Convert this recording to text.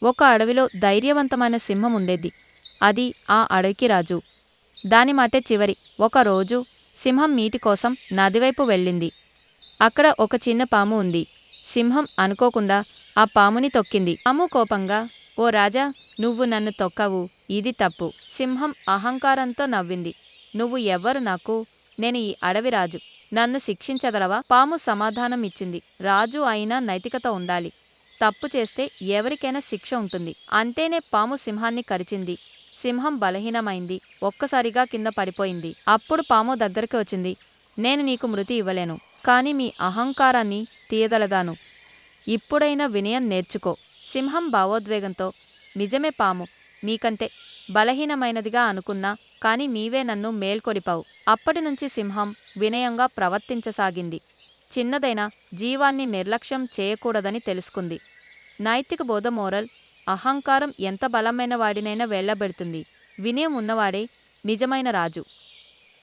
ఒక అడవిలో ధైర్యవంతమైన సింహం ఉండేది. అది ఆ అడవికి రాజు. దాని మాటే చివరి. ఒకరోజు సింహం నీటి కోసం నదివైపు వెళ్ళింది. అక్కడ ఒక చిన్న పాము ఉంది. సింహం అనుకోకుండా ఆ పాముని తొక్కింది. పాము కోపంగా, ఓ రాజా, నువ్వు నన్ను తొక్కావు, ఇది తప్పు. సింహం అహంకారంతో నవ్వింది. నువ్వు ఎవ్వరు నాకు? నేను ఈ అడవి రాజు. నన్ను శిక్షించగలవా? పాము సమాధానం ఇచ్చింది. రాజు అయినా నైతికత ఉండాలి. తప్పు చేస్తే ఎవరికైనా శిక్ష ఉంటుంది. అంతేనే పాము సింహాన్ని కరిచింది. సింహం బలహీనమైంది. ఒక్కసారిగా కింద పడిపోయింది. అప్పుడు పాము దగ్గరికి వచ్చింది. నేను నీకు మృతి ఇవ్వలేను. కాని మీ అహంకారాన్ని తీయగలగాను. ఇప్పుడైనా వినయం నేర్చుకో. సింహం భావోద్వేగంతో, నిజమే పాము, మీకంటే బలహీనమైనదిగా అనుకున్నా, కాని మీవే నన్ను మేల్కొలిపావు. అప్పటినుంచి సింహం వినయంగా ప్రవర్తించసాగింది. చిన్నదైన జీవాన్ని నిర్లక్ష్యం చేయకూడదని తెలుసుకుంది. నైతిక బోధ మోరల్: అహంకారం ఎంత బలమైన వాడినైనా వెళ్ళబెడుతుంది. వినయం ఉన్నవాడే నిజమైన రాజు.